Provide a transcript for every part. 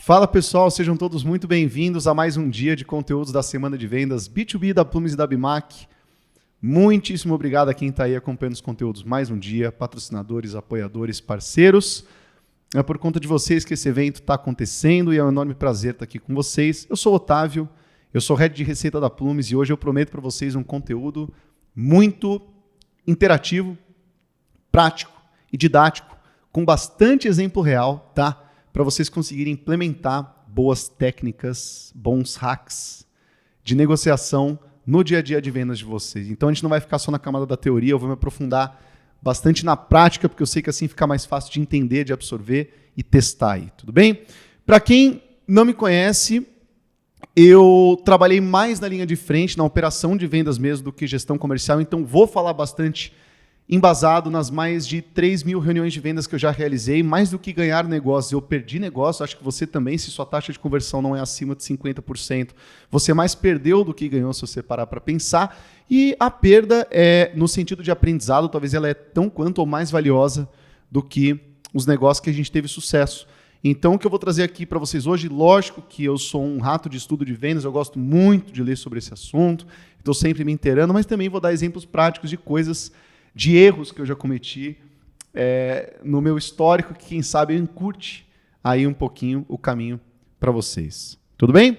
Fala pessoal, sejam todos muito bem-vindos a mais um dia de conteúdos da Semana de Vendas B2B da Plumes e da Bimac. Muitíssimo obrigado a quem está aí acompanhando os conteúdos mais um dia, patrocinadores, apoiadores, parceiros. É por conta de vocês que esse evento está acontecendo e é um enorme prazer estar aqui com vocês. Eu sou o Otávio, eu sou Head de Receita da Plumes e hoje eu prometo para vocês um conteúdo muito interativo, prático e didático, com bastante exemplo real, tá? Para vocês conseguirem implementar boas técnicas, bons hacks de negociação no dia a dia de vendas de vocês. Então a gente não vai ficar só na camada da teoria, eu vou me aprofundar bastante na prática, porque eu sei que assim fica mais fácil de entender, de absorver e testar aí, tudo bem? Para quem não me conhece, eu trabalhei mais na linha de frente, na operação de vendas mesmo, do que gestão comercial, então vou falar bastante embasado nas mais de 3 mil reuniões de vendas que eu já realizei. Mais do que ganhar negócio, eu perdi negócio. Acho que você também, se sua taxa de conversão não é acima de 50%, você mais perdeu do que ganhou, se você parar para pensar. E a perda é no sentido de aprendizado, talvez ela é tão quanto ou mais valiosa do que os negócios que a gente teve sucesso. Então, o que eu vou trazer aqui para vocês hoje, lógico que eu sou um rato de estudo de vendas, eu gosto muito de ler sobre esse assunto, estou sempre me inteirando, mas também vou dar exemplos práticos de coisas, de erros que eu já cometi no meu histórico, que quem sabe eu encurte aí um pouquinho o caminho para vocês. Tudo bem?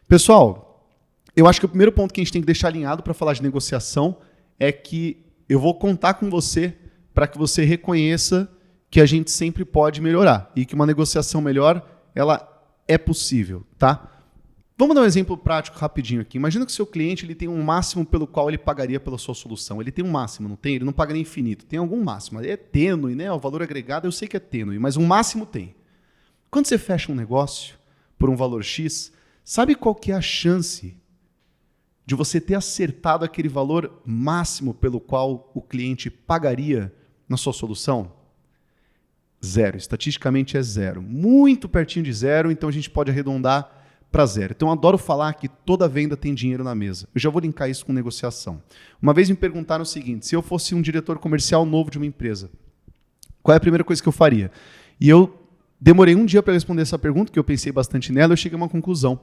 Pessoal, eu acho que o primeiro ponto que a gente tem que deixar alinhado para falar de negociação é que eu vou contar com você para que você reconheça que a gente sempre pode melhorar e que uma negociação melhor, ela é possível, tá? Vamos dar um exemplo prático rapidinho aqui. Imagina que o seu cliente ele tem um máximo pelo qual ele pagaria pela sua solução. Ele tem um máximo, não tem? Ele não paga nem infinito. Tem algum máximo. É tênue, né? O valor agregado eu sei que é tênue, mas um máximo tem. Quando você fecha um negócio por um valor X, sabe qual que é a chance de você ter acertado aquele valor máximo pelo qual o cliente pagaria na sua solução? Zero. Estatisticamente é zero. Muito pertinho de zero, então a gente pode arredondar para zero. Então eu adoro falar que toda venda tem dinheiro na mesa. Eu já vou linkar isso com negociação. Uma vez me perguntaram o seguinte: se eu fosse um diretor comercial novo de uma empresa, qual é a primeira coisa que eu faria? E eu demorei um dia para responder essa pergunta, porque eu pensei bastante nela, e eu cheguei a uma conclusão.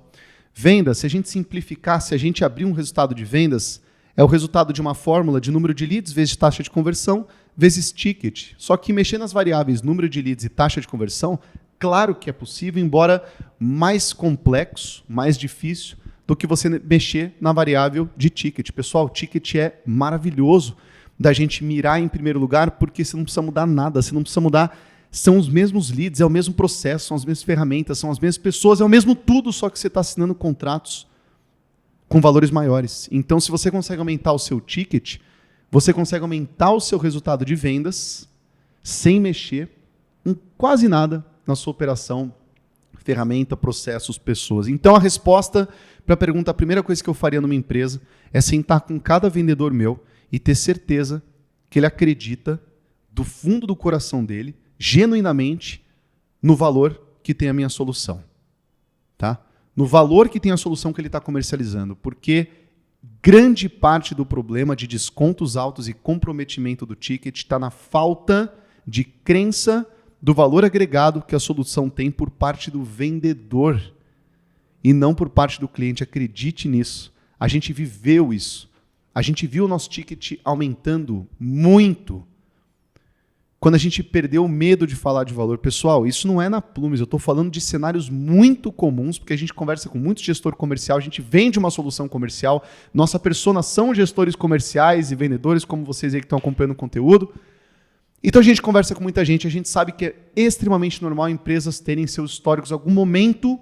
Venda, se a gente simplificar, se a gente abrir um resultado de vendas, é o resultado de uma fórmula de número de leads vezes taxa de conversão vezes ticket. Só que mexer nas variáveis número de leads e taxa de conversão, claro que é possível, embora mais complexo, mais difícil do que você mexer na variável de ticket. Pessoal, ticket é maravilhoso da gente mirar em primeiro lugar, porque você não precisa mudar nada, você não precisa mudar, são os mesmos leads, é o mesmo processo, são as mesmas ferramentas, são as mesmas pessoas, é o mesmo tudo, só que você está assinando contratos com valores maiores. Então, se você consegue aumentar o seu ticket, você consegue aumentar o seu resultado de vendas sem mexer em quase nada na sua operação, ferramenta, processos, pessoas. Então a resposta para a pergunta, a primeira coisa que eu faria numa empresa é sentar com cada vendedor meu e ter certeza que ele acredita do fundo do coração dele, genuinamente, no valor que tem a minha solução. Tá? No valor que tem a solução que ele está comercializando. Porque grande parte do problema de descontos altos e comprometimento do ticket está na falta de crença do valor agregado que a solução tem por parte do vendedor e não por parte do cliente. Acredite nisso. A gente viveu isso. A gente viu o nosso ticket aumentando muito quando a gente perdeu o medo de falar de valor. Pessoal, isso não é na Plumes. Eu estou falando de cenários muito comuns, porque a gente conversa com muito gestor comercial, a gente vende uma solução comercial, nossa persona são gestores comerciais e vendedores, como vocês aí que estão acompanhando o conteúdo. Então a gente conversa com muita gente, a gente sabe que é extremamente normal empresas terem seus históricos em algum momento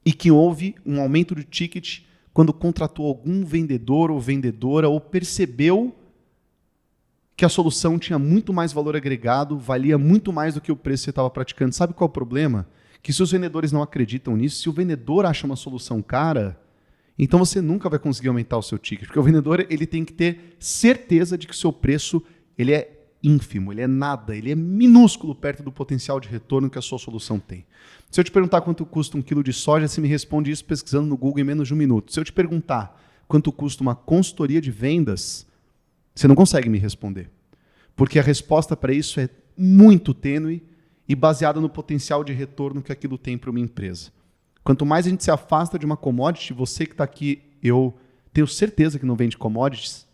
e que houve um aumento de ticket quando contratou algum vendedor ou vendedora ou percebeu que a solução tinha muito mais valor agregado, valia muito mais do que o preço que você estava praticando. Sabe qual é o problema? Que se os vendedores não acreditam nisso, se o vendedor acha uma solução cara, então você nunca vai conseguir aumentar o seu ticket, porque o vendedor ele tem que ter certeza de que o seu preço ele é ínfimo, ele é nada, ele é minúsculo perto do potencial de retorno que a sua solução tem. Se eu te perguntar quanto custa 1 quilo de soja, você me responde isso pesquisando no Google em menos de 1 minuto. Se eu te perguntar quanto custa uma consultoria de vendas, você não consegue me responder. Porque a resposta para isso é muito tênue e baseada no potencial de retorno que aquilo tem para uma empresa. Quanto mais a gente se afasta de uma commodity, você que está aqui, eu tenho certeza que não vende commodities,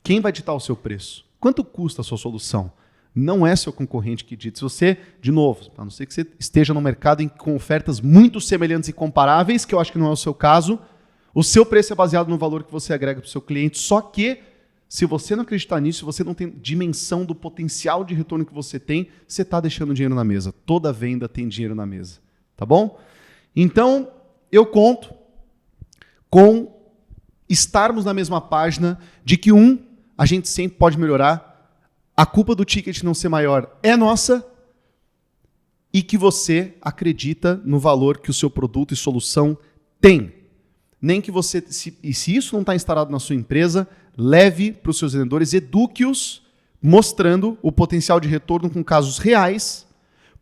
quem vai ditar o seu preço? Quanto custa a sua solução? Não é seu concorrente que dita. Se você, de novo, a não ser que você esteja no mercado com ofertas muito semelhantes e comparáveis, que eu acho que não é o seu caso, o seu preço é baseado no valor que você agrega para o seu cliente, só que se você não acreditar nisso, se você não tem dimensão do potencial de retorno que você tem, você está deixando dinheiro na mesa. Toda venda tem dinheiro na mesa. Tá bom? Então, eu conto com estarmos na mesma página de que, a gente sempre pode melhorar, a culpa do ticket não ser maior é nossa e que você acredita no valor que o seu produto e solução tem. Nem que você, se isso não está instalado na sua empresa, leve para os seus vendedores, eduque-os, mostrando o potencial de retorno com casos reais,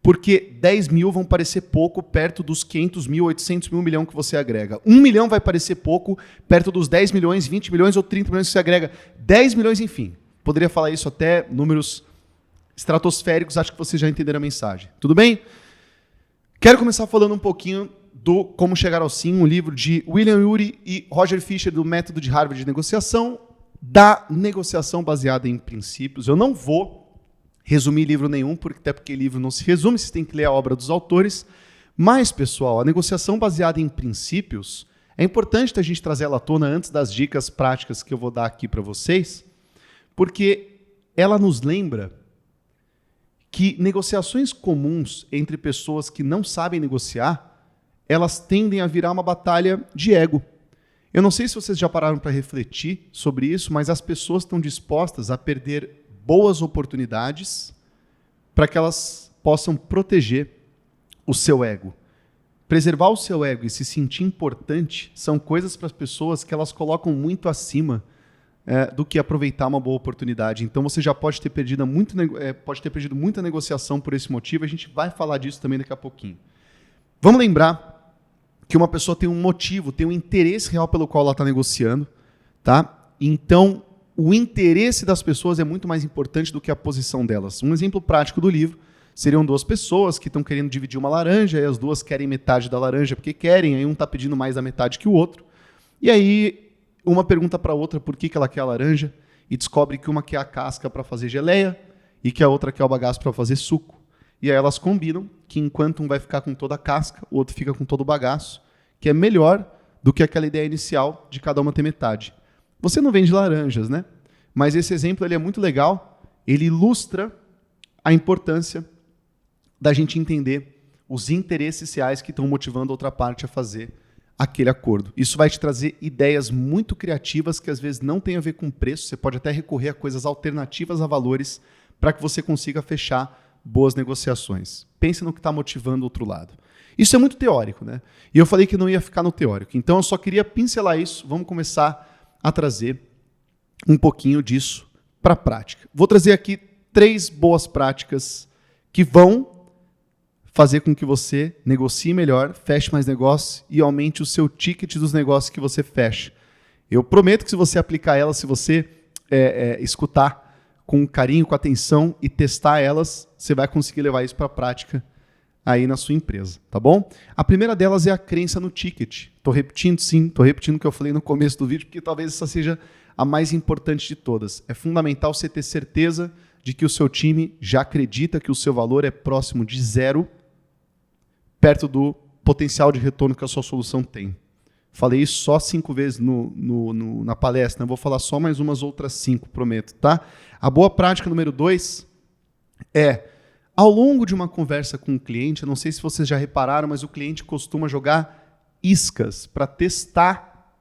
porque 10 mil vão parecer pouco perto dos 500 mil, 800 mil, 1 milhão que você agrega. 1 milhão vai parecer pouco perto dos 10 milhões, 20 milhões ou 30 milhões que você agrega. 10 milhões, enfim. Poderia falar isso até números estratosféricos, acho que vocês já entenderam a mensagem. Tudo bem? Quero começar falando um pouquinho do Como Chegar ao Sim, um livro de William Ury e Roger Fisher, do Método de Harvard de Negociação, da negociação baseada em princípios. Eu não vou resumir livro nenhum, até porque livro não se resume, você tem que ler a obra dos autores. Mas, pessoal, a negociação baseada em princípios, é importante a gente trazer ela à tona antes das dicas práticas que eu vou dar aqui para vocês, porque ela nos lembra que negociações comuns entre pessoas que não sabem negociar, elas tendem a virar uma batalha de ego. Eu não sei se vocês já pararam para refletir sobre isso, mas as pessoas estão dispostas a perder boas oportunidades para que elas possam proteger o seu ego. Preservar o seu ego e se sentir importante são coisas para as pessoas que elas colocam muito acima do que aproveitar uma boa oportunidade. Então você já pode ter perdido muita negociação por esse motivo. A gente vai falar disso também daqui a pouquinho. Vamos lembrar que uma pessoa tem um motivo, tem um interesse real pelo qual ela está negociando, tá? Então, o interesse das pessoas é muito mais importante do que a posição delas. Um exemplo prático do livro seriam 2 pessoas que estão querendo dividir uma laranja, e as duas querem metade da laranja porque querem, aí um está pedindo mais da metade que o outro. E aí uma pergunta para a outra por que ela quer a laranja e descobre que uma quer a casca para fazer geleia e que a outra quer o bagaço para fazer suco. E aí elas combinam que enquanto um vai ficar com toda a casca, o outro fica com todo o bagaço, que é melhor do que aquela ideia inicial de cada uma ter metade. Você não vende laranjas, né? Mas esse exemplo ele é muito legal, ele ilustra a importância da gente entender os interesses reais que estão motivando a outra parte a fazer aquele acordo. Isso vai te trazer ideias muito criativas que às vezes não tem a ver com preço, você pode até recorrer a coisas alternativas a valores para que você consiga fechar boas negociações. Pense no que está motivando o outro lado. Isso é muito teórico, né? E eu falei que não ia ficar no teórico. Então eu só queria pincelar isso. Vamos começar a trazer um pouquinho disso para a prática. Vou trazer aqui 3 boas práticas que vão fazer com que você negocie melhor, feche mais negócios e aumente o seu ticket dos negócios que você fecha. Eu prometo que se você aplicar elas, se você escutar com carinho, com atenção e testar elas, você vai conseguir levar isso para a prática aí na sua empresa, tá bom? A primeira delas é a crença no ticket. Estou repetindo, sim, estou repetindo o que eu falei no começo do vídeo, porque talvez essa seja a mais importante de todas. É fundamental você ter certeza de que o seu time já acredita que o seu valor é próximo de 0, perto do potencial de retorno que a sua solução tem. Falei isso só 5 vezes na palestra, eu vou falar só mais umas outras 5, prometo, tá? A boa prática número 2 é, ao longo de uma conversa com o cliente, eu não sei se vocês já repararam, mas o cliente costuma jogar iscas para testar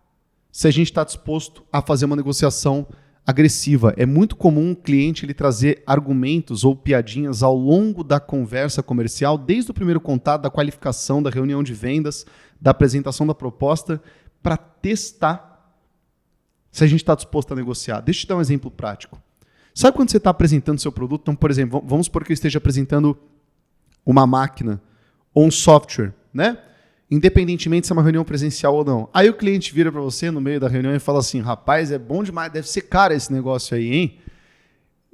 se a gente está disposto a fazer uma negociação agressiva. É muito comum o cliente ele trazer argumentos ou piadinhas ao longo da conversa comercial, desde o primeiro contato, da qualificação, da reunião de vendas, da apresentação da proposta, para testar se a gente está disposto a negociar. Deixa eu te dar um exemplo prático. Sabe quando você está apresentando seu produto? Então, por exemplo, vamos supor que eu esteja apresentando uma máquina ou um software, né? Independentemente se é uma reunião presencial ou não. Aí o cliente vira para você no meio da reunião e fala assim, rapaz, é bom demais, deve ser caro esse negócio aí, hein?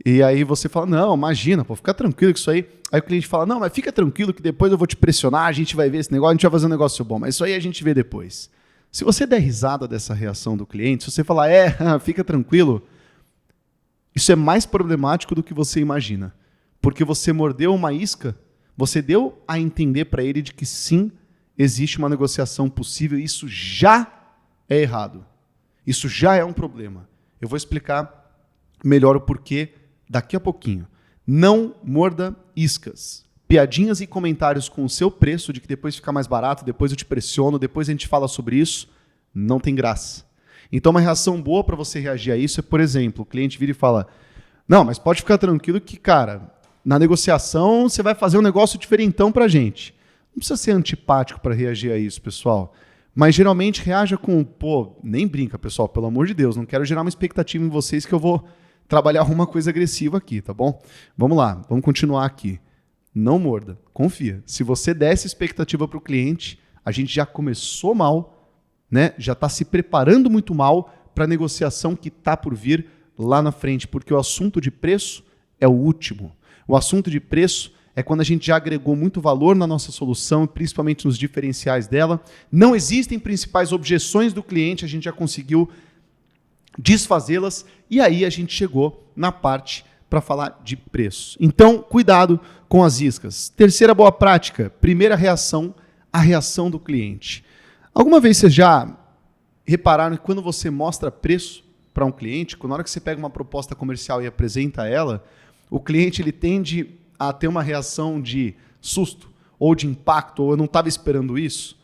E aí você fala, não, imagina, pô, fica tranquilo que isso aí... Aí o cliente fala, não, mas fica tranquilo que depois eu vou te pressionar, a gente vai ver esse negócio, a gente vai fazer um negócio bom, mas isso aí a gente vê depois. Se você der risada dessa reação do cliente, se você falar, fica tranquilo, isso é mais problemático do que você imagina. Porque você mordeu uma isca, você deu a entender para ele de que sim, existe uma negociação possível, e isso já é errado. Isso já é um problema. Eu vou explicar melhor o porquê daqui a pouquinho. Não morda iscas. Piadinhas e comentários com o seu preço, de que depois fica mais barato, depois eu te pressiono, depois a gente fala sobre isso, não tem graça. Então uma reação boa para você reagir a isso é, por exemplo, o cliente vira e fala, não, mas pode ficar tranquilo que, cara, na negociação você vai fazer um negócio diferentão para a gente. Não precisa ser antipático para reagir a isso, pessoal. Mas geralmente reaja com, nem brinca, pessoal, pelo amor de Deus, não quero gerar uma expectativa em vocês que eu vou trabalhar alguma coisa agressiva aqui, tá bom? Vamos lá, vamos continuar aqui. Não morda, confia. Se você der essa expectativa para o cliente, a gente já começou mal, né? Já está se preparando muito mal para a negociação que está por vir lá na frente, porque o assunto de preço é o último. O assunto de preço é quando a gente já agregou muito valor na nossa solução, principalmente nos diferenciais dela. Não existem principais objeções do cliente, a gente já conseguiu desfazê-las, e aí a gente chegou na parte para falar de preço. Então, cuidado com as iscas. Terceira boa prática, primeira reação, a reação do cliente. Alguma vez vocês já repararam que quando você mostra preço para um cliente, na hora que você pega uma proposta comercial e apresenta ela, o cliente ele tende a ter uma reação de susto, ou de impacto, ou eu não estava esperando isso?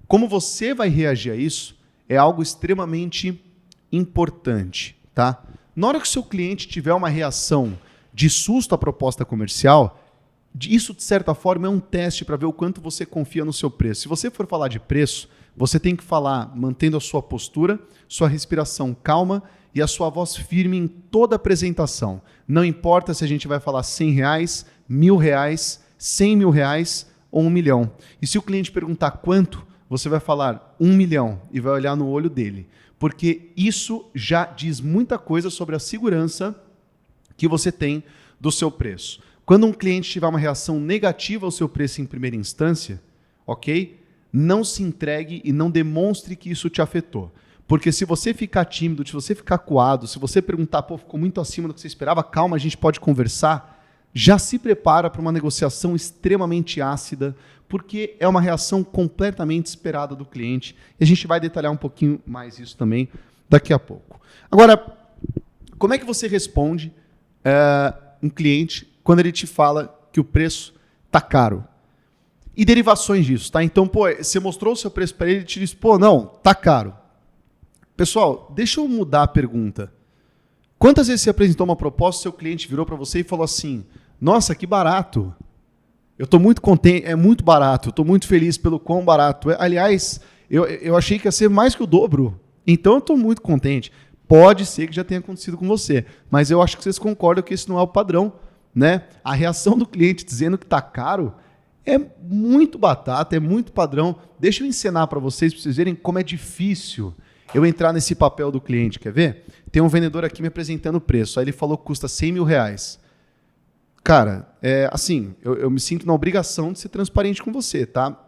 Como você vai reagir a isso é algo extremamente importante, tá? Na hora que o seu cliente tiver uma reação de susto à proposta comercial, isso, de certa forma, é um teste para ver o quanto você confia no seu preço. Se você for falar de preço, você tem que falar mantendo a sua postura, sua respiração calma e a sua voz firme em toda a apresentação. Não importa se a gente vai falar R$100, R$1.000, R$100.000 ou 1 milhão. E se o cliente perguntar quanto, você vai falar 1 milhão e vai olhar no olho dele. Porque isso já diz muita coisa sobre a segurança que você tem do seu preço. Quando um cliente tiver uma reação negativa ao seu preço em primeira instância, ok? Não se entregue e não demonstre que isso te afetou. Porque se você ficar tímido, se você ficar acuado, se você perguntar, ficou muito acima do que você esperava, calma, a gente pode conversar, já se prepara para uma negociação extremamente ácida, porque é uma reação completamente esperada do cliente. E a gente vai detalhar um pouquinho mais isso também daqui a pouco. Agora, como é que você responde um cliente quando ele te fala que o preço está caro? E derivações disso, tá? Então, você mostrou o seu preço para ele e te disse, não, tá caro. Pessoal, deixa eu mudar a pergunta. Quantas vezes você apresentou uma proposta, seu cliente virou para você e falou assim, nossa, que barato. Eu estou muito contente, é muito barato, eu estou muito feliz pelo quão barato. Aliás, eu achei que ia ser mais que o dobro. Então eu estou muito contente. Pode ser que já tenha acontecido com você, mas eu acho que vocês concordam que esse não é o padrão, né? A reação do cliente dizendo que está caro é muito batata, é muito padrão. Deixa eu ensinar para vocês verem como é difícil eu entrar nesse papel do cliente. Quer ver? Tem um vendedor aqui me apresentando o preço. Aí ele falou que custa R$100.000. Cara, assim, eu me sinto na obrigação de ser transparente com você, tá?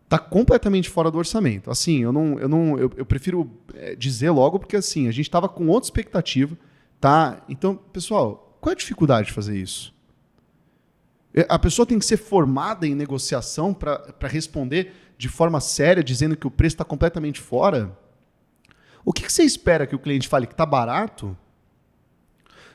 Tá completamente fora do orçamento. Assim, eu prefiro dizer logo, porque assim, a gente estava com outra expectativa, tá? Então, pessoal, qual é a dificuldade de fazer isso? A pessoa tem que ser formada em negociação para responder de forma séria, dizendo que o preço está completamente fora? O que você espera que o cliente fale? Que está barato?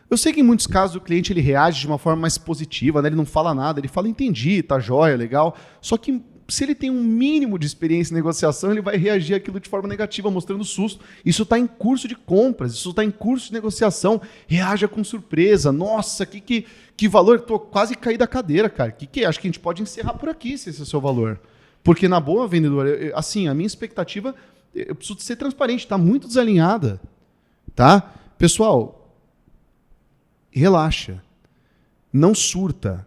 Eu sei que em muitos casos o cliente ele reage de uma forma mais positiva, né? Ele não fala nada, ele fala, entendi, tá jóia, legal. Só que se ele tem um mínimo de experiência em negociação, ele vai reagir àquilo de forma negativa, mostrando susto. Isso está em curso de compras, isso está em curso de negociação. Reaja com surpresa. Nossa, que valor, estou quase caí da cadeira, cara. Que acho que a gente pode encerrar por aqui, se esse é o seu valor. Porque na boa, vendedor, assim, a minha expectativa, eu preciso ser transparente, está muito desalinhada. Tá? Pessoal, relaxa. Não surta.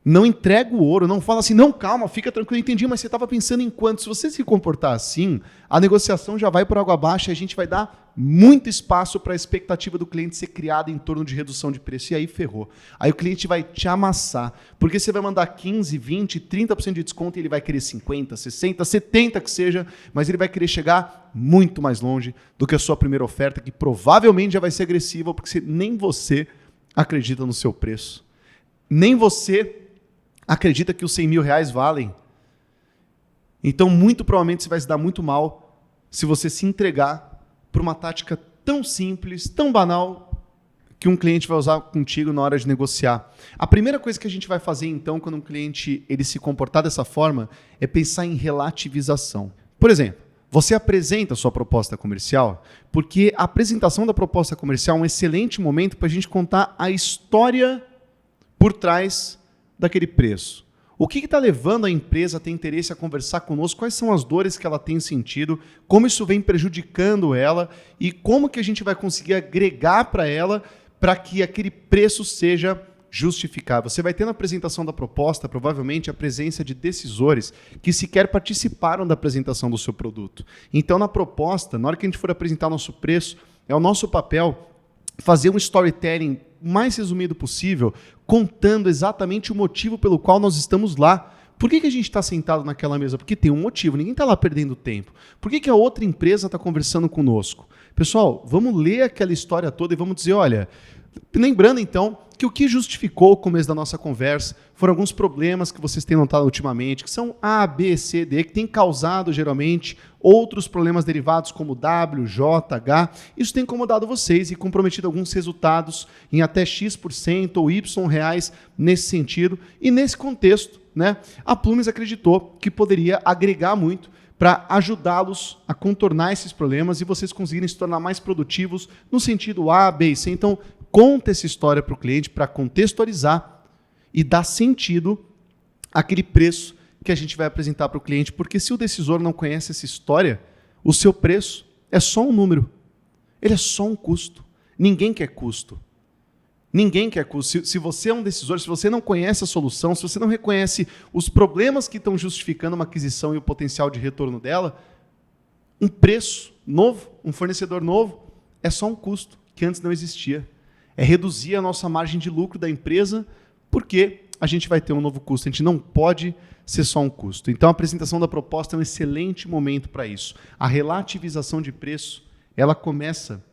Não entrega o ouro, não fala assim, não, calma, fica tranquilo, entendi, mas você estava pensando em quanto? Se você se comportar assim, a negociação já vai por água abaixo e a gente vai dar muito espaço para a expectativa do cliente ser criada em torno de redução de preço. E aí ferrou. Aí o cliente vai te amassar, porque você vai mandar 15, 20, 30% de desconto e ele vai querer 50, 60, 70 que seja, mas ele vai querer chegar muito mais longe do que a sua primeira oferta, que provavelmente já vai ser agressiva, porque nem você acredita no seu preço. Nem você acredita que os 100 mil reais valem. Então, muito provavelmente, você vai se dar muito mal se você se entregar por uma tática tão simples, tão banal, que um cliente vai usar contigo na hora de negociar. A primeira coisa que a gente vai fazer, então, quando um cliente ele se comportar dessa forma, é pensar em relativização. Por exemplo, você apresenta a sua proposta comercial, porque a apresentação da proposta comercial é um excelente momento para a gente contar a história por trás daquele preço. O que está levando a empresa a ter interesse a conversar conosco? Quais são as dores que ela tem sentido? Como isso vem prejudicando ela? E como que a gente vai conseguir agregar para ela para que aquele preço seja justificável? Você vai ter na apresentação da proposta, provavelmente, a presença de decisores que sequer participaram da apresentação do seu produto. Então, na proposta, na hora que a gente for apresentar nosso preço, é o nosso papel fazer um storytelling o mais resumido possível, contando exatamente o motivo pelo qual nós estamos lá. Por que a gente está sentado naquela mesa? Porque tem um motivo, ninguém está lá perdendo tempo. Por que a outra empresa está conversando conosco? Pessoal, vamos ler aquela história toda e vamos dizer, olha, lembrando então que o que justificou o começo da nossa conversa foram alguns problemas que vocês têm notado ultimamente, que são A, B, C, D, que têm causado geralmente outros problemas derivados como W, J, H. Isso tem incomodado vocês e comprometido alguns resultados em até X% ou Y reais nesse sentido. E nesse contexto, né, a Plumes acreditou que poderia agregar muito para ajudá-los a contornar esses problemas e vocês conseguirem se tornar mais produtivos no sentido A, B e C. Então, conta essa história para o cliente para contextualizar e dar sentido àquele preço que a gente vai apresentar para o cliente, porque se o decisor não conhece essa história, o seu preço é só um número. Ele é só um custo. Ninguém quer custo. Ninguém quer custo. Se você é um decisor, se você não conhece a solução, se você não reconhece os problemas que estão justificando uma aquisição e o potencial de retorno dela, um preço novo, um fornecedor novo, é só um custo que antes não existia. É reduzir a nossa margem de lucro da empresa, porque a gente vai ter um novo custo. A gente não pode ser só um custo. Então, a apresentação da proposta é um excelente momento para isso. A relativização de preço, ela começa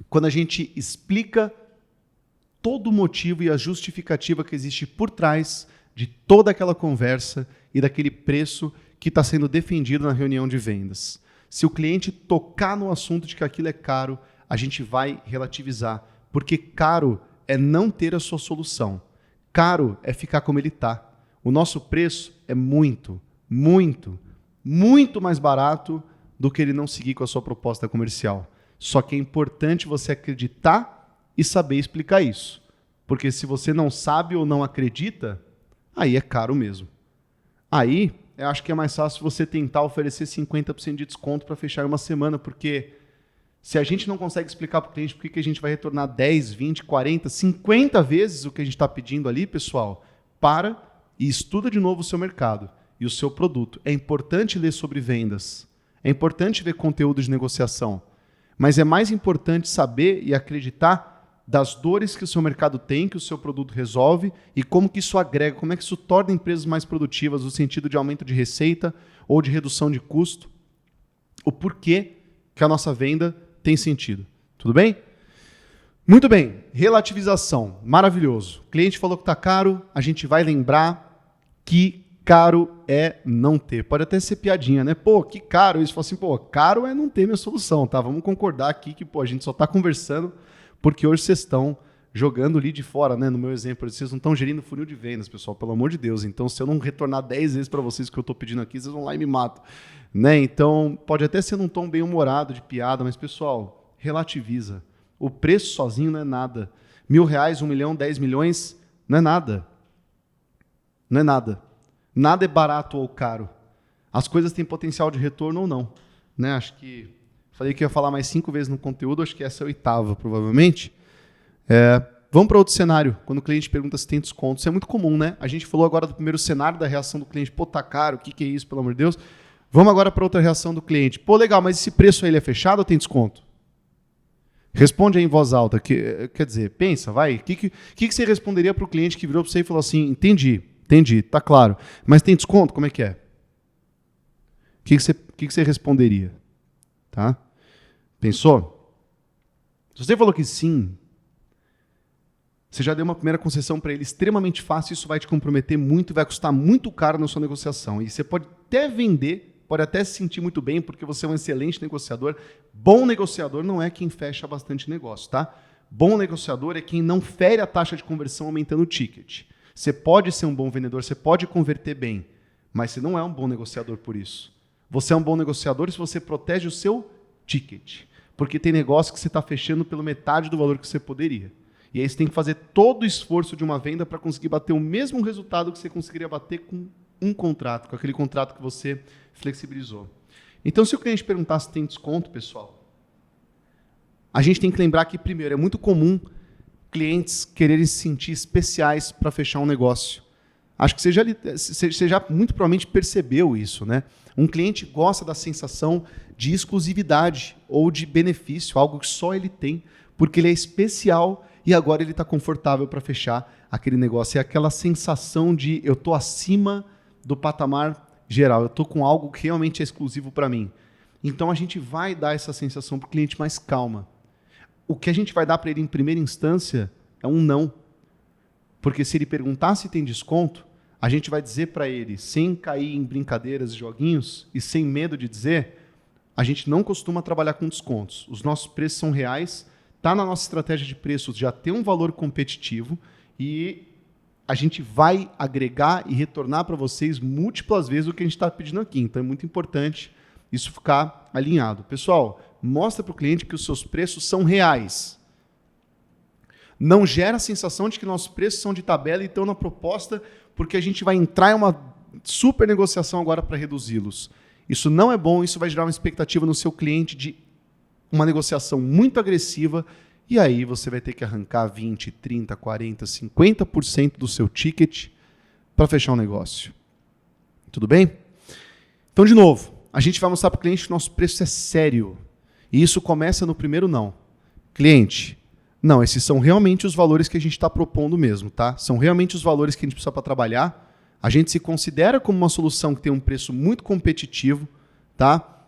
quando a gente explica todo o motivo e a justificativa que existe por trás de toda aquela conversa e daquele preço que está sendo defendido na reunião de vendas. Se o cliente tocar no assunto de que aquilo é caro, a gente vai relativizar, porque caro é não ter a sua solução. Caro é ficar como ele está. O nosso preço é muito, muito, muito mais barato do que ele não seguir com a sua proposta comercial. Só que é importante você acreditar e saber explicar isso. Porque se você não sabe ou não acredita, aí é caro mesmo. Aí, eu acho que é mais fácil você tentar oferecer 50% de desconto para fechar em uma semana, porque se a gente não consegue explicar para o cliente por que a gente vai retornar 10, 20, 40, 50 vezes o que a gente está pedindo ali, pessoal, para e estuda de novo o seu mercado e o seu produto. É importante ler sobre vendas, é importante ver conteúdo de negociação, mas é mais importante saber e acreditar das dores que o seu mercado tem, que o seu produto resolve e como que isso agrega, como é que isso torna empresas mais produtivas no sentido de aumento de receita ou de redução de custo, o porquê que a nossa venda tem sentido. Tudo bem? Muito bem. Relativização. Maravilhoso. O cliente falou que está caro, a gente vai lembrar que caro é não ter. Pode até ser piadinha, né? Pô, que caro isso. Fala assim, pô, caro é não ter minha solução, tá? Vamos concordar aqui que, pô, a gente só está conversando porque hoje vocês estão jogando ali de fora, né? No meu exemplo, vocês não estão gerindo funil de vendas, pessoal, pelo amor de Deus. Então, se eu não retornar 10 vezes para vocês o que eu estou pedindo aqui, vocês vão lá e me matam. Né? Então, pode até ser num tom bem humorado, de piada, mas, pessoal, relativiza. O preço sozinho não é nada. R$1.000, 1 milhão, 10 milhões, não é nada. Não é nada. Nada é barato ou caro. As coisas têm potencial de retorno ou não. Né? Acho que falei que ia falar mais 5 vezes no conteúdo, acho que essa é a 8ª, provavelmente. vamos para outro cenário. Quando o cliente pergunta se tem desconto. Isso é muito comum, né? A gente falou agora do primeiro cenário da reação do cliente. Pô, tá caro, o que é isso, pelo amor de Deus? Vamos agora para outra reação do cliente. Pô, legal, mas esse preço aí ele é fechado ou tem desconto? Responde aí em voz alta. Quer dizer, pensa, vai. O que você responderia para o cliente que virou para você e falou assim, entendi, tá claro. Mas tem desconto? Como é que é? O que você responderia? Tá? Pensou? Se você falou que sim, você já deu uma primeira concessão para ele extremamente fácil, isso vai te comprometer muito e vai custar muito caro na sua negociação. E você pode até vender, pode até se sentir muito bem, porque você é um excelente negociador. Bom negociador não é quem fecha bastante negócio, tá? Bom negociador é quem não fere a taxa de conversão aumentando o ticket. Você pode ser um bom vendedor, você pode converter bem, mas você não é um bom negociador por isso. Você é um bom negociador se você protege o seu ticket. Porque tem negócio que você está fechando pela metade do valor que você poderia. E aí você tem que fazer todo o esforço de uma venda para conseguir bater o mesmo resultado que você conseguiria bater com um contrato, com aquele contrato que você flexibilizou. Então, se o cliente perguntar se tem desconto, pessoal, a gente tem que lembrar que, primeiro, é muito comum clientes quererem se sentir especiais para fechar um negócio. Acho que você já muito provavelmente percebeu isso, né? Um cliente gosta da sensação de exclusividade ou de benefício, algo que só ele tem, porque ele é especial e agora ele está confortável para fechar aquele negócio. É aquela sensação de eu estou acima do patamar geral, eu estou com algo que realmente é exclusivo para mim. Então a gente vai dar essa sensação para o cliente mais calma. O que a gente vai dar para ele em primeira instância é um não. Porque se ele perguntar se tem desconto, a gente vai dizer para ele, sem cair em brincadeiras e joguinhos, e sem medo de dizer, a gente não costuma trabalhar com descontos. Os nossos preços são reais, está na nossa estratégia de preços já ter um valor competitivo e a gente vai agregar e retornar para vocês múltiplas vezes o que a gente está pedindo aqui. Então é muito importante isso ficar alinhado. Pessoal, mostra para o cliente que os seus preços são reais. Não gera a sensação de que nossos preços são de tabela e estão na proposta porque a gente vai entrar em uma super negociação agora para reduzi-los. Isso não é bom, isso vai gerar uma expectativa no seu cliente de uma negociação muito agressiva e aí você vai ter que arrancar 20, 30, 40, 50% do seu ticket para fechar um negócio. Tudo bem? Então, de novo, a gente vai mostrar para o cliente que o nosso preço é sério. E isso começa no primeiro não. Cliente, não, esses são realmente os valores que a gente está propondo mesmo, tá? São realmente os valores que a gente precisa para trabalhar. A gente se considera como uma solução que tem um preço muito competitivo, tá?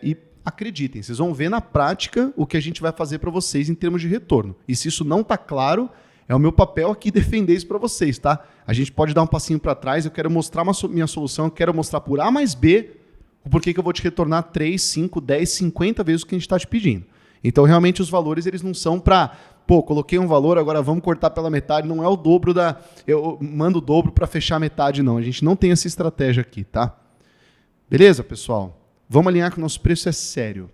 E acreditem, vocês vão ver na prática o que a gente vai fazer para vocês em termos de retorno. E se isso não está claro, é o meu papel aqui defender isso para vocês, tá? A gente pode dar um passinho para trás, eu quero mostrar minha solução, eu quero mostrar por A mais B o porquê que eu vou te retornar 3, 5, 10, 50 vezes o que a gente está te pedindo. Então, realmente, os valores eles não são para, coloquei um valor, agora vamos cortar pela metade, não é o dobro eu mando o dobro para fechar a metade, não. A gente não tem essa estratégia aqui, tá? Beleza, pessoal? Vamos alinhar que o nosso preço é sério.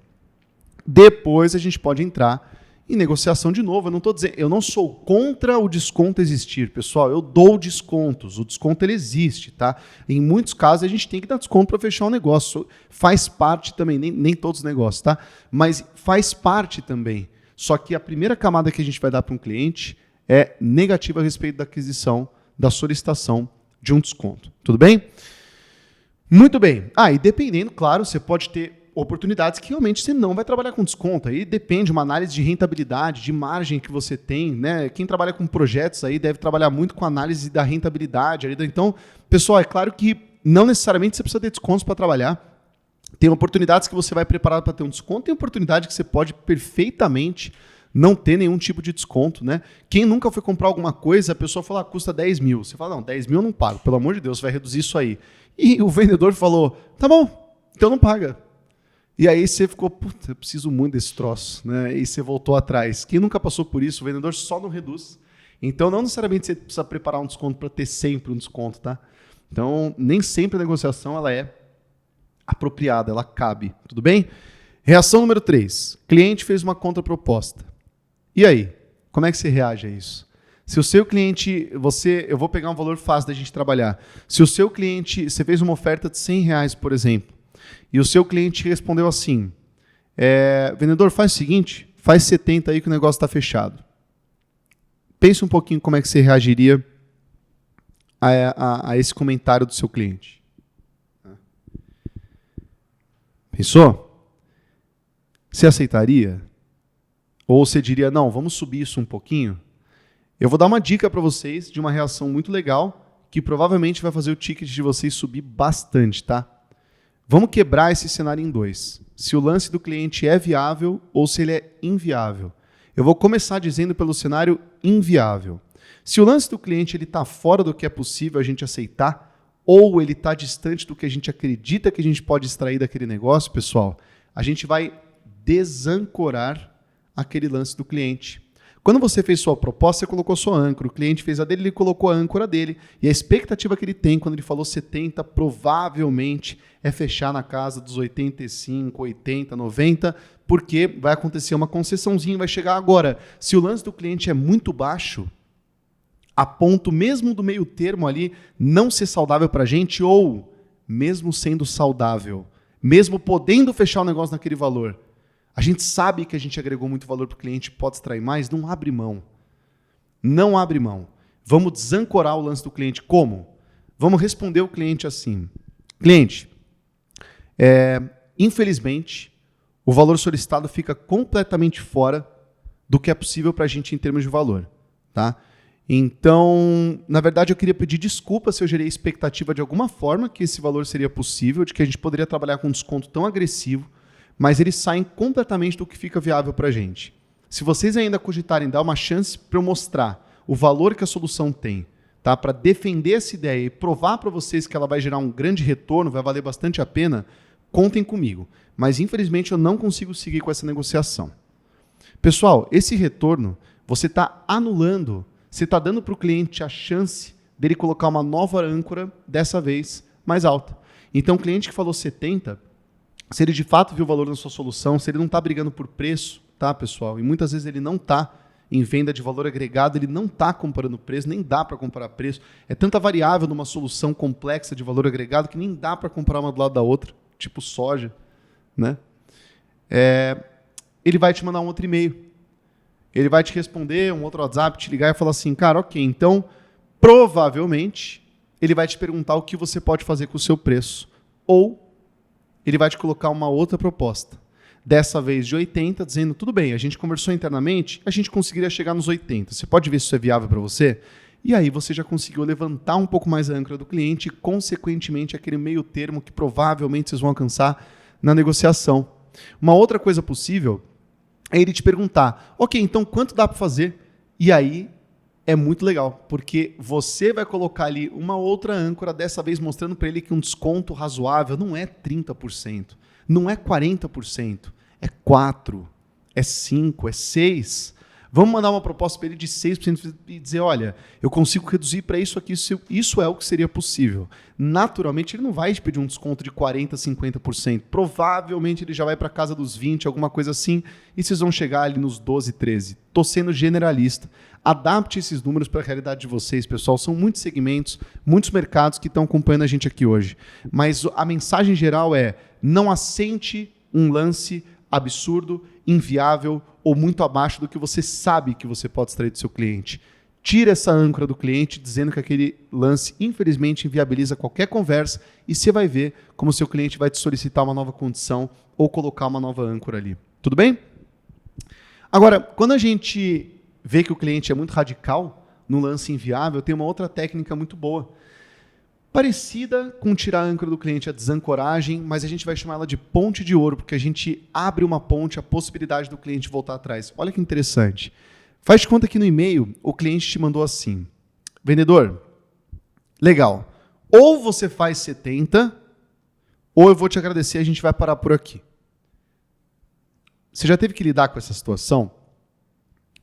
Depois a gente pode entrar em negociação de novo. Eu não sou contra o desconto existir, pessoal. Eu dou descontos. O desconto ele existe, tá? Em muitos casos a gente tem que dar desconto para fechar um negócio. Faz parte também, nem todos os negócios, tá? Mas faz parte também. Só que a primeira camada que a gente vai dar para um cliente é negativa a respeito da aquisição, da solicitação de um desconto. Tudo bem? Muito bem. E dependendo, claro, você pode ter oportunidades que realmente você não vai trabalhar com desconto. Aí depende, uma análise de rentabilidade, de margem que você tem, né? Quem trabalha com projetos aí deve trabalhar muito com análise da rentabilidade. Então, pessoal, é claro que não necessariamente você precisa ter descontos para trabalhar. Tem oportunidades que você vai preparado para ter um desconto, tem oportunidade que você pode perfeitamente não ter nenhum tipo de desconto, né? Quem nunca foi comprar alguma coisa, a pessoa fala, custa 10 mil. Você fala, não, 10 mil eu não pago, pelo amor de Deus, você vai reduzir isso aí. E o vendedor falou, tá bom, então não paga. E aí você ficou, puta, eu preciso muito desse troço, né? E você voltou atrás. Quem nunca passou por isso, o vendedor só não reduz. Então, não necessariamente você precisa preparar um desconto para ter sempre um desconto, tá? Então, nem sempre a negociação ela é apropriada, ela cabe. Tudo bem? Reação número 3. Cliente fez uma contraproposta. E aí? Como é que você reage a isso? Se o seu cliente, eu vou pegar um valor fácil da gente trabalhar. Se o seu cliente, você fez uma oferta de R$100, por exemplo, e o seu cliente respondeu assim, vendedor, faz o seguinte, faz 70 aí que o negócio está fechado. Pense um pouquinho como é que você reagiria a esse comentário do seu cliente. Pensou? Você aceitaria? Ou você diria, não, vamos subir isso um pouquinho? Eu vou dar uma dica para vocês de uma reação muito legal que provavelmente vai fazer o ticket de vocês subir bastante, tá? Vamos quebrar esse cenário em dois. Se o lance do cliente é viável ou se ele é inviável. Eu vou começar dizendo pelo cenário inviável. Se o lance do cliente está fora do que é possível a gente aceitar, ou ele está distante do que a gente acredita que a gente pode extrair daquele negócio, pessoal, a gente vai desancorar aquele lance do cliente. Quando você fez sua proposta, você colocou sua âncora. O cliente fez a dele, ele colocou a âncora dele. E a expectativa que ele tem quando ele falou 70, provavelmente é fechar na casa dos 85, 80, 90, porque vai acontecer uma concessãozinha, vai chegar agora. Se o lance do cliente é muito baixo, a ponto mesmo do meio termo ali não ser saudável para a gente, ou mesmo sendo saudável, mesmo podendo fechar o negócio naquele valor, a gente sabe que a gente agregou muito valor para o cliente, pode extrair mais, não abre mão. Não abre mão. Vamos desancorar o lance do cliente. Como? Vamos responder o cliente assim. Cliente, infelizmente, o valor solicitado fica completamente fora do que é possível para a gente em termos de valor. Tá? Então, na verdade, eu queria pedir desculpa se eu gerei expectativa de alguma forma que esse valor seria possível, de que a gente poderia trabalhar com um desconto tão agressivo, mas eles saem completamente do que fica viável para a gente. Se vocês ainda cogitarem dar uma chance para eu mostrar o valor que a solução tem, tá? Para defender essa ideia e provar para vocês que ela vai gerar um grande retorno, vai valer bastante a pena, contem comigo. Mas, infelizmente, eu não consigo seguir com essa negociação. Pessoal, esse retorno, você está anulando, você está dando para o cliente a chance dele colocar uma nova âncora, dessa vez mais alta. Então, o cliente que falou 70, se ele de fato viu o valor na sua solução, se ele não está brigando por preço, tá, pessoal? E muitas vezes ele não está em venda de valor agregado, ele não está comparando preço, nem dá para comparar preço. É tanta variável numa solução complexa de valor agregado que nem dá para comparar uma do lado da outra, tipo soja, né? Ele vai te mandar um outro e-mail. Ele vai te responder, um outro WhatsApp, te ligar e falar assim, cara, ok, então provavelmente ele vai te perguntar o que você pode fazer com o seu preço. Ou ele vai te colocar uma outra proposta. Dessa vez de 80, dizendo, tudo bem, a gente conversou internamente, a gente conseguiria chegar nos 80. Você pode ver se isso é viável para você? E aí você já conseguiu levantar um pouco mais a âncora do cliente e, consequentemente, aquele meio termo que provavelmente vocês vão alcançar na negociação. Uma outra coisa possível é ele te perguntar, ok, então quanto dá para fazer? E aí é muito legal, porque você vai colocar ali uma outra âncora, dessa vez mostrando para ele que um desconto razoável não é 30%, não é 40%, é 4%, é 5%, é 6%. Vamos mandar uma proposta para ele de 6% e dizer, olha, eu consigo reduzir para isso aqui, isso é o que seria possível. Naturalmente, ele não vai te pedir um desconto de 40%, 50%. Provavelmente ele já vai para casa dos 20%, alguma coisa assim, e vocês vão chegar ali nos 12%, 13%. Estou sendo generalista. Adapte esses números para a realidade de vocês, pessoal. São muitos segmentos, muitos mercados que estão acompanhando a gente aqui hoje. Mas a mensagem geral é, não aceite um lance absurdo, inviável ou muito abaixo do que você sabe que você pode extrair do seu cliente. Tira essa âncora do cliente dizendo que aquele lance, infelizmente, inviabiliza qualquer conversa e você vai ver como o seu cliente vai te solicitar uma nova condição ou colocar uma nova âncora ali. Tudo bem? Agora, quando a gente vê que o cliente é muito radical no lance inviável, tem uma outra técnica muito boa. Parecida com tirar a âncora do cliente, a desancoragem, mas a gente vai chamar ela de ponte de ouro, porque a gente abre uma ponte, a possibilidade do cliente voltar atrás. Olha que interessante. Faz de conta que no e-mail o cliente te mandou assim, vendedor, legal, ou você faz 70, ou eu vou te agradecer e a gente vai parar por aqui. Você já teve que lidar com essa situação?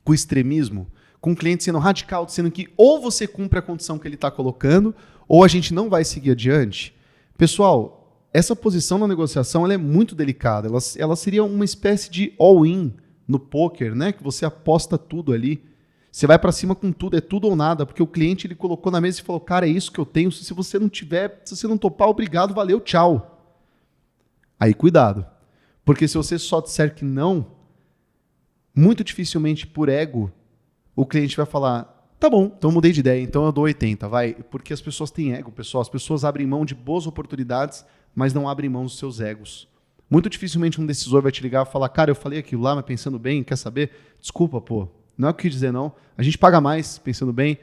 Com o extremismo? Com o cliente sendo radical, dizendo que ou você cumpre a condição que ele está colocando, ou a gente não vai seguir adiante. Pessoal, essa posição na negociação ela é muito delicada. Ela seria uma espécie de all-in no poker, né? Que você aposta tudo ali. Você vai para cima com tudo, é tudo ou nada, porque o cliente ele colocou na mesa e falou, cara, é isso que eu tenho. Se você não tiver, se você não topar, obrigado, valeu, tchau. Aí cuidado. Porque se você só disser que não, muito dificilmente por ego, o cliente vai falar, tá bom, então eu mudei de ideia, então eu dou 80, vai. Porque as pessoas têm ego, pessoal. As pessoas abrem mão de boas oportunidades, mas não abrem mão dos seus egos. Muito dificilmente um decisor vai te ligar e falar, cara, eu falei aquilo lá, mas pensando bem, quer saber? Desculpa, pô, não é o que eu quis dizer não. A gente paga mais, pensando bem.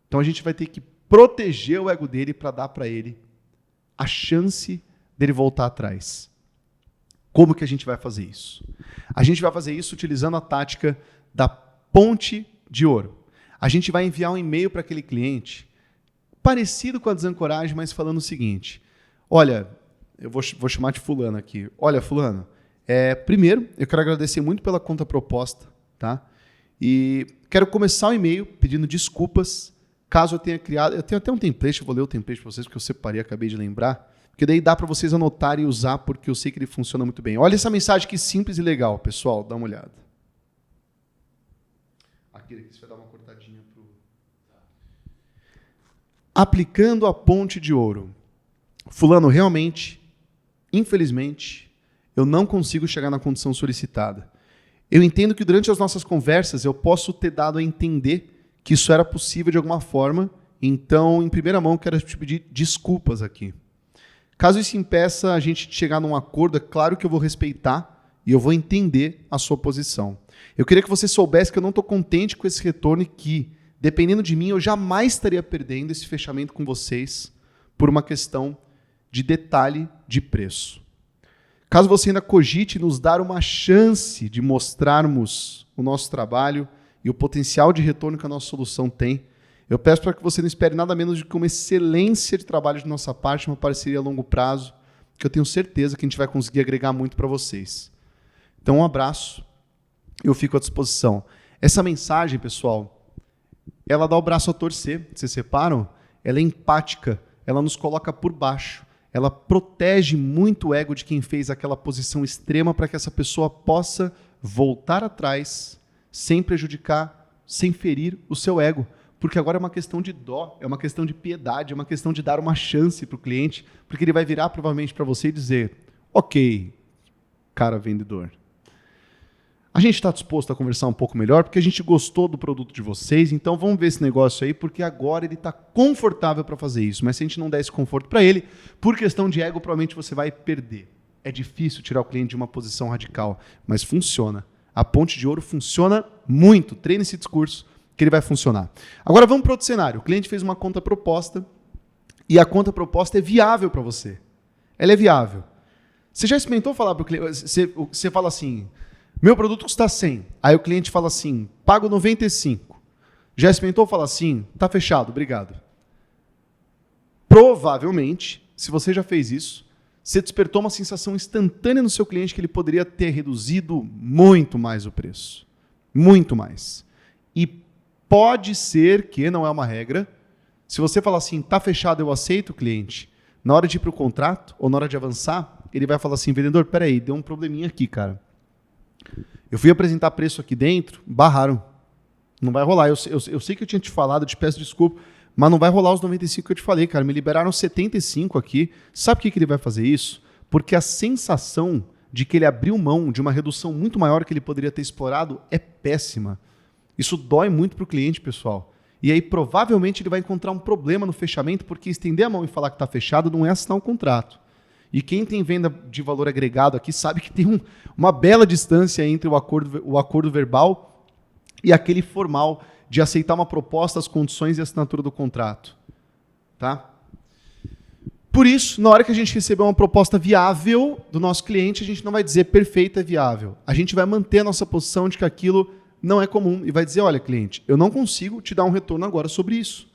Então a gente vai ter que proteger o ego dele para dar para ele a chance dele voltar atrás. Como que a gente vai fazer isso? A gente vai fazer isso utilizando a tática da ponte de ouro. A gente vai enviar um e-mail para aquele cliente parecido com a desancoragem, mas falando o seguinte, olha, eu vou chamar de fulano aqui. Olha, fulano, primeiro, eu quero agradecer muito pela conta proposta, tá? E quero começar o e-mail pedindo desculpas caso eu tenha criado... Eu tenho até um template, eu vou ler o template para vocês, porque eu separei, acabei de lembrar. Porque daí dá para vocês anotarem e usar, porque eu sei que ele funciona muito bem. Olha essa mensagem que simples e legal, pessoal. Dá uma olhada. Aqui você vai dar uma cortadinha pro... Aplicando a ponte de ouro. Fulano, realmente, infelizmente, eu não consigo chegar na condição solicitada. Eu entendo que durante as nossas conversas eu posso ter dado a entender que isso era possível de alguma forma, então, em primeira mão, quero te pedir desculpas aqui. Caso isso impeça a gente de chegar num acordo, é claro que eu vou respeitar e eu vou entender a sua posição. Eu queria que você soubesse que eu não estou contente com esse retorno e que, dependendo de mim, eu jamais estaria perdendo esse fechamento com vocês por uma questão de detalhe de preço. Caso você ainda cogite nos dar uma chance de mostrarmos o nosso trabalho e o potencial de retorno que a nossa solução tem, eu peço para que você não espere nada menos do que uma excelência de trabalho de nossa parte, uma parceria a longo prazo, que eu tenho certeza que a gente vai conseguir agregar muito para vocês. Então, um abraço, eu fico à disposição. Essa mensagem, pessoal, ela dá o braço a torcer, vocês separam? Ela é empática, ela nos coloca por baixo, ela protege muito o ego de quem fez aquela posição extrema para que essa pessoa possa voltar atrás, sem prejudicar, sem ferir o seu ego. Porque agora é uma questão de dó, é uma questão de piedade, é uma questão de dar uma chance para o cliente, porque ele vai virar provavelmente para você e dizer, ok, cara vendedor, a gente está disposto a conversar um pouco melhor, porque a gente gostou do produto de vocês, então vamos ver esse negócio aí, porque agora ele está confortável para fazer isso, mas se a gente não der esse conforto para ele, por questão de ego, provavelmente você vai perder. É difícil tirar o cliente de uma posição radical, mas funciona. A ponte de ouro funciona muito. Treine esse discurso que ele vai funcionar. Agora vamos para outro cenário. O cliente fez uma conta proposta e a conta proposta é viável para você. Ela é viável. Você já experimentou falar para o cliente? Você fala assim, meu produto custa 100. Aí o cliente fala assim, pago 95. Já experimentou falar assim, tá fechado, obrigado. Provavelmente, se você já fez isso, você despertou uma sensação instantânea no seu cliente que ele poderia ter reduzido muito mais o preço. Muito mais. E pode ser que, não é uma regra, se você falar assim, tá fechado, eu aceito o cliente, na hora de ir para o contrato, ou na hora de avançar, ele vai falar assim, vendedor, peraí, deu um probleminha aqui, cara. Eu fui apresentar preço aqui dentro, barraram. Não vai rolar. Eu sei que eu tinha te falado, eu te peço desculpa, mas não vai rolar os 95 que eu te falei, cara. Me liberaram 75 aqui. Sabe por que ele vai fazer isso? Porque a sensação de que ele abriu mão de uma redução muito maior que ele poderia ter explorado é péssima. Isso dói muito para o cliente, pessoal. E aí, provavelmente, ele vai encontrar um problema no fechamento, porque estender a mão e falar que está fechado não é assinar um contrato. E quem tem venda de valor agregado aqui sabe que tem uma bela distância entre o acordo verbal e aquele formal de aceitar uma proposta, as condições e a assinatura do contrato. Tá? Por isso, na hora que a gente receber uma proposta viável do nosso cliente, a gente não vai dizer perfeita é viável. A gente vai manter a nossa posição de que aquilo não é comum e vai dizer, olha, cliente, eu não consigo te dar um retorno agora sobre isso.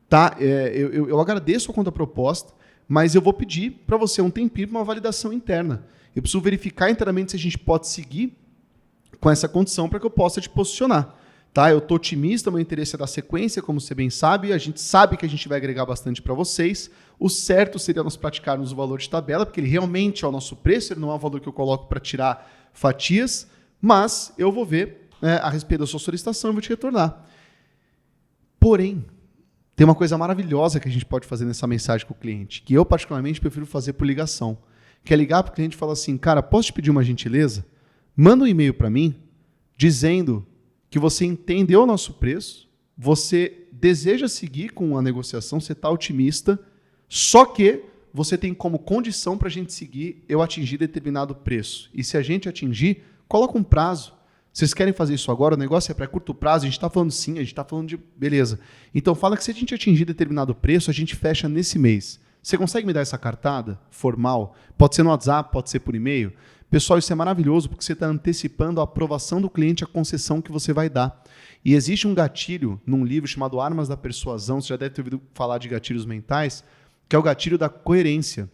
Tá? Eu agradeço a contraproposta, mas eu vou pedir para você um tempinho para uma validação interna. Eu preciso verificar internamente se a gente pode seguir com essa condição para que eu possa te posicionar. Tá? Eu estou otimista, meu interesse é da sequência, como você bem sabe, a gente sabe que a gente vai agregar bastante para vocês. O certo seria nós praticarmos o valor de tabela, porque ele realmente é o nosso preço, ele não é um valor que eu coloco para tirar fatias, mas eu vou ver a respeito da sua solicitação e vou te retornar. Porém, tem uma coisa maravilhosa que a gente pode fazer nessa mensagem com o cliente, que eu particularmente prefiro fazer por ligação, que é ligar para o cliente e falar assim, cara, posso te pedir uma gentileza? Manda um e-mail para mim dizendo que você entendeu o nosso preço, você deseja seguir com a negociação, você está otimista, só que você tem como condição para a gente seguir eu atingir determinado preço. E se a gente atingir, coloca um prazo. Vocês querem fazer isso agora? O negócio é para curto prazo, a gente está falando sim, a gente está falando de beleza. Então fala que se a gente atingir determinado preço, a gente fecha nesse mês. Você consegue me dar essa cartada formal? Pode ser no WhatsApp, pode ser por e-mail. Pessoal, isso é maravilhoso porque você está antecipando a aprovação do cliente, a concessão que você vai dar. E existe um gatilho num livro chamado Armas da Persuasão, você já deve ter ouvido falar de gatilhos mentais, que é o gatilho da coerência.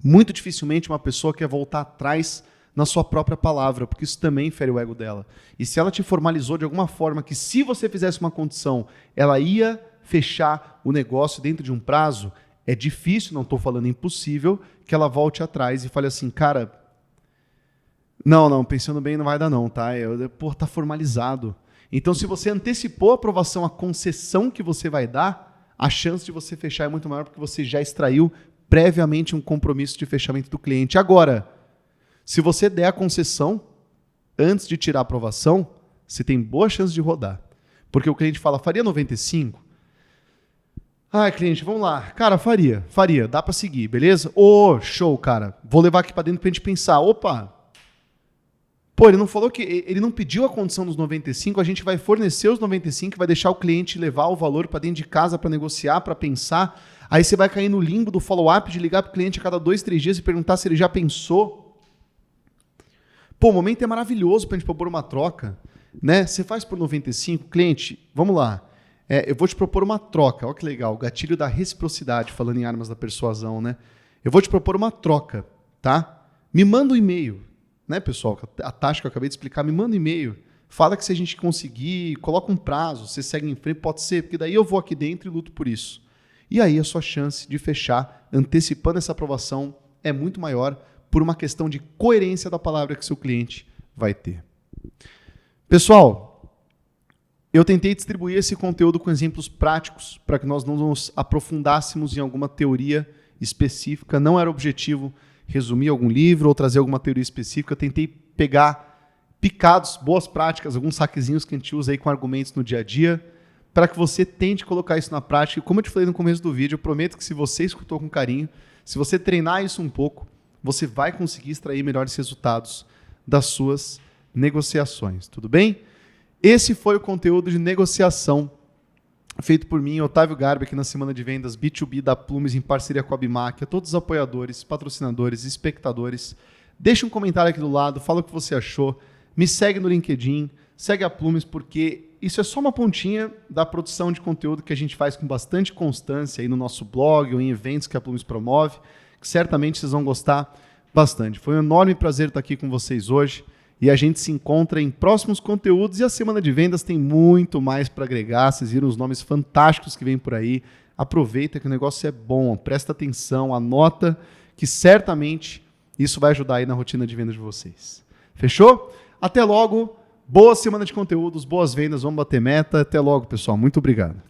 Muito dificilmente uma pessoa quer voltar atrás na sua própria palavra, porque isso também fere o ego dela. E se ela te formalizou de alguma forma que se você fizesse uma condição, ela ia fechar o negócio dentro de um prazo, é difícil, não estou falando impossível, que ela volte atrás e fale assim, cara, não, pensando bem não vai dar não, tá? Tá formalizado. Então se você antecipou a aprovação, a concessão que você vai dar, a chance de você fechar é muito maior porque você já extraiu previamente um compromisso de fechamento do cliente. Agora, se você der a concessão antes de tirar a aprovação, você tem boa chance de rodar. Porque o cliente fala, faria 95? Ah, cliente, vamos lá. Cara, faria, dá para seguir, beleza? Show, cara. Vou levar aqui para dentro pra gente pensar. Opa! Pô, ele não falou que ele não pediu a condição dos 95, a gente vai fornecer os 95, vai deixar o cliente levar o valor para dentro de casa para negociar, para pensar. Aí você vai cair no limbo do follow-up de ligar para o cliente a cada 2, 3 dias e perguntar se ele já pensou. Pô, o momento é maravilhoso para a gente propor uma troca, né? Você faz por 95, cliente, vamos lá. Eu vou te propor uma troca. Olha que legal, o gatilho da reciprocidade, falando em armas da persuasão, né? Eu vou te propor uma troca, tá? Me manda um e-mail. Né, pessoal? A taxa que eu acabei de explicar, me manda um e-mail, fala que se a gente conseguir, coloca um prazo, você segue em frente, pode ser, porque daí eu vou aqui dentro e luto por isso. E aí a sua chance de fechar, antecipando essa aprovação, é muito maior por uma questão de coerência da palavra que seu cliente vai ter. Pessoal, eu tentei distribuir esse conteúdo com exemplos práticos para que nós não nos aprofundássemos em alguma teoria específica, não era objetivo resumir algum livro ou trazer alguma teoria específica. Eu tentei pegar picados, boas práticas, alguns hackezinhos que a gente usa aí com argumentos no dia a dia, para que você tente colocar isso na prática. E como eu te falei no começo do vídeo, eu prometo que se você escutou com carinho, se você treinar isso um pouco, você vai conseguir extrair melhores resultados das suas negociações. Tudo bem? Esse foi o conteúdo de negociação feito por mim, Otávio Garbi, aqui na Semana de Vendas B2B da Plumes, em parceria com a Bimac. A todos os apoiadores, patrocinadores, espectadores, deixa um comentário aqui do lado, fala o que você achou, me segue no LinkedIn, segue a Plumes, porque isso é só uma pontinha da produção de conteúdo que a gente faz com bastante constância aí no nosso blog ou em eventos que a Plumes promove, que certamente vocês vão gostar bastante. Foi um enorme prazer estar aqui com vocês hoje. E a gente se encontra em próximos conteúdos e a Semana de Vendas tem muito mais para agregar. Vocês viram os nomes fantásticos que vêm por aí. Aproveita que o negócio é bom, presta atenção, anota que certamente isso vai ajudar aí na rotina de vendas de vocês. Fechou? Até logo, boa semana de conteúdos, boas vendas, vamos bater meta. Até logo, pessoal. Muito obrigado.